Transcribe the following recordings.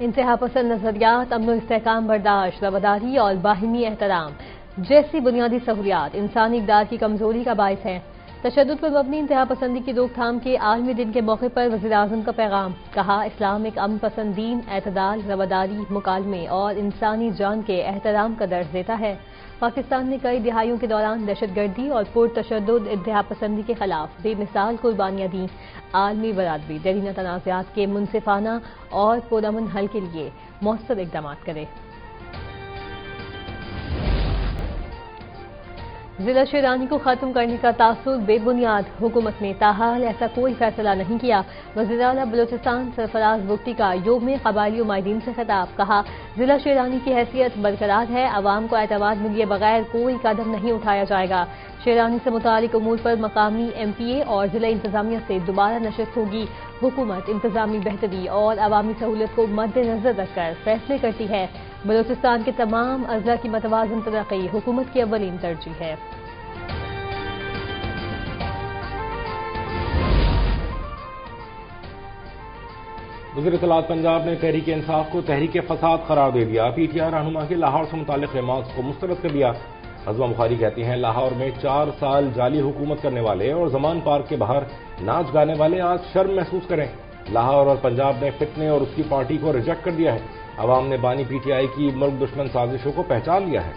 انتہا پسند نظریات، امن و استحکام برداشت، رواداری اور باہمی احترام جیسی بنیادی سہولیات انسانی اقدار کی کمزوری کا باعث ہیں۔ تشدد پر مبنی انتہا پسندی کی روک تھام کے عالمی دن کے موقع پر وزیر اعظم کا پیغام، کہا اسلام ایک امن پسند دین، اعتدال، رواداری، مکالمے اور انسانی جان کے احترام کا درس دیتا ہے۔ پاکستان نے کئی دہائیوں کے دوران دہشت گردی اور پرتشدد انتہا پسندی کے خلاف بے مثال قربانیاں دیں۔ عالمی برادری دیرینہ تنازعات کے منصفانہ اور پرامن حل کے لیے مؤثر اقدامات کرے۔ ضلع شیرانی کو ختم کرنے کا تاثر بے بنیاد، حکومت نے تاحال ایسا کوئی فیصلہ نہیں کیا۔ وزیر اعلیٰ بلوچستان سرفراز بگٹی کا یوم قبائلی مائدین سے خطاب، کہا ضلع شیرانی کی حیثیت برقرار ہے، عوام کو اعتماد میں لیے بغیر کوئی قدم نہیں اٹھایا جائے گا۔ شیرانی سے متعلق امور پر مقامی ایم پی اے اور ضلع انتظامیہ سے دوبارہ نشست ہوگی۔ حکومت انتظامی بہتری اور عوامی سہولت کو مد نظر رکھ کر فیصلے کرتی ہے۔ بلوچستان کے تمام اضلاع کی متوازن ترقی حکومت کی اولین ترجیح ہے۔ وزیر اطلاعات پنجاب نے تحریک انصاف کو تحریک فساد قرار دے دیا۔ پی ٹی آئی رہنما کے لاہور سے متعلق ریمارکس کو مسترد کر دیا۔ عظمہ بخاری کہتی ہیں لاہور میں 4 سال جعلی حکومت کرنے والے اور زمان پارک کے باہر ناچ گانے والے آج شرم محسوس کریں۔ لاہور اور پنجاب نے فتنے اور اس کی پارٹی کو ریجیکٹ کر دیا ہے۔ عوام نے بانی پی ٹی آئی کی ملک دشمن سازشوں کو پہچان لیا ہے۔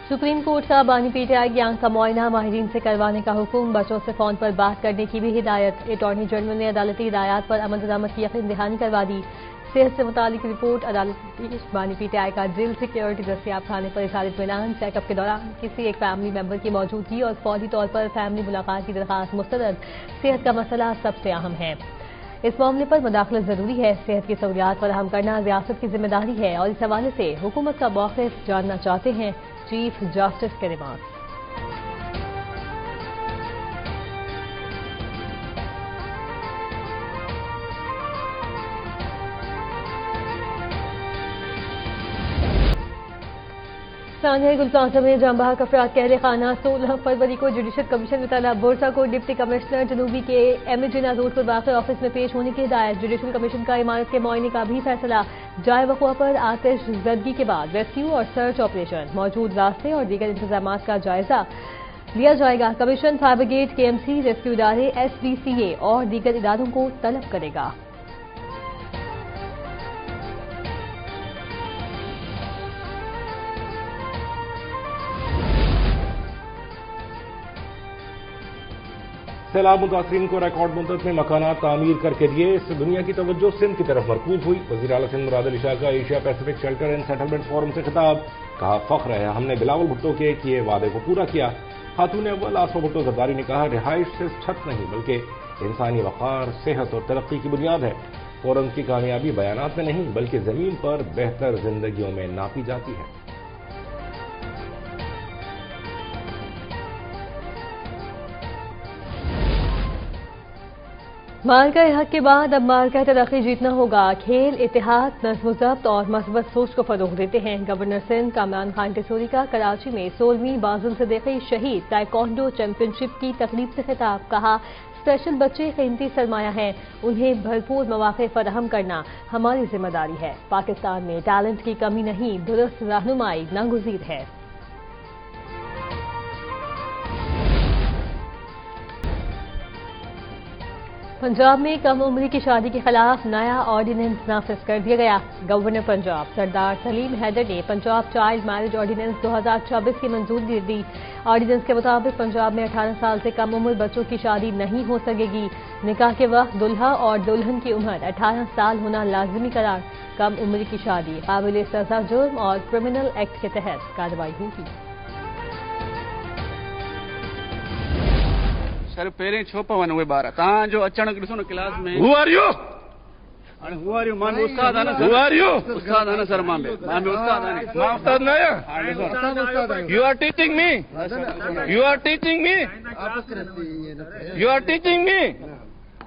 سپریم کورٹ کا بانی پی ٹی آئی کی آنکھ کا معائنہ ماہرین سے کروانے کا حکم، بچوں سے فون پر بات کرنے کی بھی ہدایت۔ اٹارنی جنرل نے عدالتی ہدایات پر عمل درآمد کی یقین دہانی کروا دی۔ صحت سے متعلق رپورٹ عدالتی بانی پی ٹی آئی کا جل سیکیورٹی دستیاب تھانے پر اظہار اطمینان، چیک اپ کے دوران کسی ایک فیملی ممبر کی موجودگی اور فوری طور پر فیملی ملاقات کی درخواست مسترد۔ صحت کا مسئلہ سب سے اہم ہے، اس معاملے پر مداخلت ضروری ہے۔ صحت کی سہولیات فراہم کرنا ریاست کی ذمہ داری ہے اور اس حوالے سے حکومت کا موقف جاننا چاہتے ہیں، چیف جسٹس کے ریمارکس۔ سانحہ گل پلازہ میں جاں بحق افراد کے اہل خانہ 16 فروری کو جوڈیشل کمیشن مطالعہ بورسا کو ڈپٹی کمشنر جنوبی کے ایم اے جناح روڈ پر واقع آفس میں پیش ہونے کی ہدایت۔ جوڈیشل کمیشن کا عمارت کے معائنے کا بھی فیصلہ، جائے وقوع پر آتش زدگی کے بعد ریسکیو اور سرچ آپریشن، موجود راستے اور دیگر انتظامات کا جائزہ لیا جائے گا۔ کمیشن فائر بریگیڈ، کے ایم سی، ریسکیو ادارے، ایس ڈی سی اے اور دیگر اداروں کو طلب کرے گا۔ سیلاب متاثرین کو ریکارڈ مدت میں مکانات تعمیر کر کے دیے، اس سے دنیا کی توجہ سندھ کی طرف مرکوز ہوئی۔ وزیر اعلیٰ سندھ مراد علی شاہ کا Asia Pacific shelter and settlement forum سے خطاب، کہا فخر ہے ہم نے بلاول بھٹو کے کیے وعدے کو پورا کیا۔ خاتون اول آسما بھٹو زرداری نے کہا رہائش صرف چھت نہیں بلکہ انسانی وقار، صحت اور ترقی کی بنیاد ہے۔ فورم کی کامیابی بیانات میں نہیں بلکہ زمین پر بہتر زندگیوں میں ناپی جاتی ہے۔ مارکہ حق کے بعد اب مارکہ ترقی جیتنا ہوگا۔ کھیل اتحاد، نظم و ضبط اور مثبت سوچ کو فروغ دیتے ہیں۔ گورنر سندھ کامران خان ٹیسوری کا کراچی میں 16ویں بازل صدیقی شہید تائیکوانڈو چیمپئن شپ کی تقریب سے خطاب، کہا اسپیشل بچے قیمتی سرمایہ ہیں، انہیں بھرپور مواقع فراہم کرنا ہماری ذمہ داری ہے۔ پاکستان میں ٹیلنٹ کی کمی نہیں، درست رہنمائی ناگزیر ہے۔ پنجاب میں کم عمری کی شادی کے خلاف نیا آرڈیننس نافذ کر دیا گیا۔ گورنر پنجاب سردار سلیم حیدر نے پنجاب چائلڈ میرج آرڈیننس 2026 کی منظوری دے دی۔ آرڈیننس کے مطابق پنجاب میں 18 سال سے کم عمر بچوں کی شادی نہیں ہو سکے گی۔ نکاح کے وقت دلہا اور دلہن کی عمر 18 سال ہونا لازمی قرار۔ کم عمری کی شادی قابل سزا جرم اور کرمنل ایکٹ کے تحت کارروائی ہوگی۔ سر پہلے چھو پون ہوئے بارہ تاں جو اچانک ڈسو نا کلاس میں Who are you? Who are you? مان استاد آنا سر. Who are you? استاد آنا سر مان استاد آنا. میں استاد نہ You are teaching me. You are teaching me. You are teaching me.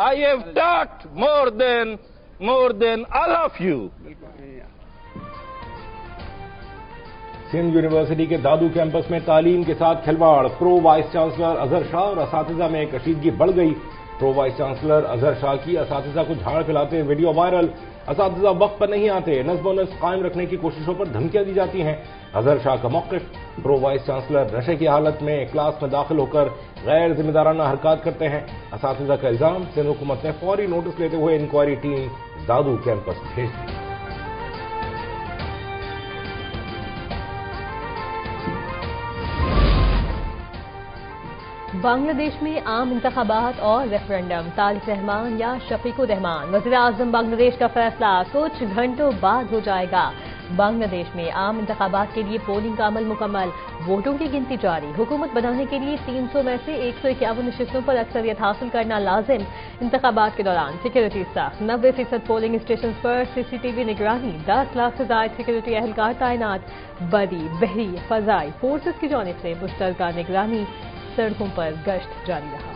I have taught more than all of you. Sindh university کے دادو کیمپس میں تعلیم کے ساتھ کھلواڑ، پرو وائس چانسلر اظہر شاہ اور اساتذہ میں کشیدگی بڑھ گئی۔ پرو وائس چانسلر اظہر شاہ کی اساتذہ کو جھاڑ پھیلاتے ویڈیو وائرل، اساتذہ وقت پر نہیں آتے، نظم و نسق قائم رکھنے کی کوششوں پر دھمکیاں دی جاتی ہیں۔ اظہر شاہ کا موقف، پرو وائس چانسلر نشے کی حالت میں کلاس میں داخل ہو کر غیر ذمہ دارانہ حرکات کرتے ہیں۔ اساتذہ کا الزام، سندھ حکومت نے فوری نوٹس لیتے ہوئے انکوائری ٹیم دادو کیمپس بھیج دی۔ بنگلہ دیش میں عام انتخابات اور ریفرنڈم، طارق رحمان یا شفیق الرحمان، وزیر اعظم بنگلہ دیش کا فیصلہ کچھ گھنٹوں بعد ہو جائے گا۔ بنگلہ دیش میں عام انتخابات کے لیے پولنگ کا عمل مکمل، ووٹوں کی گنتی جاری، حکومت بنانے کے لیے 300 میں سے 151 نشستوں پر اکثریت حاصل کرنا لازم۔ انتخابات کے دوران سیکورٹی سخت، 90% پولنگ اسٹیشنز پر CCTV نگرانی، 10 لاکھ سے زائد سیکورٹی اہلکار تعینات، بری، بحری، فضائی فورسز کی جانب سے مشترکہ نگرانی، سڑکوں پر گشت جاری رہا۔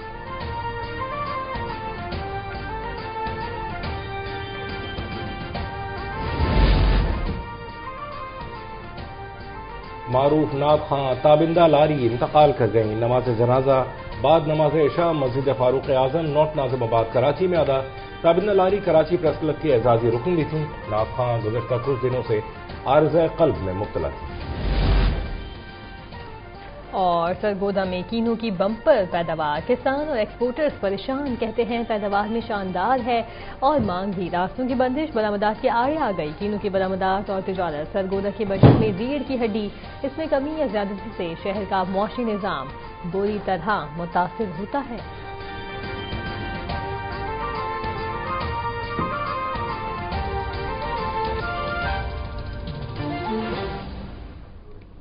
معروف نعت خواں تابندہ لاری انتقال کر گئیں۔ نماز جنازہ بعد نماز عشاء مسجد فاروق اعظم نارتھ ناظم آباد کراچی میں ادا۔ تابندہ لاری کراچی پریس کلب کے اعزازی رکن بھی تھیں۔ نعت خواں گزشتہ کچھ دنوں سے عارضہ قلب میں مبتلا تھی۔ اور سرگودا میں کینو کی بمپر پیداوار، کسان اور ایکسپورٹرز پریشان، کہتے ہیں پیداوار میں شاندار ہے اور مانگ بھی۔ راستوں کی بندش، برآمدات کے آڑے آ گئی۔ کینو کی برآمدات اور تجارت، سرگودا کے بجٹ میں ریڑھ کی ہڈی، اس میں کمی یا زیادتی سے شہر کا معاشی نظام بری طرح متاثر ہوتا ہے۔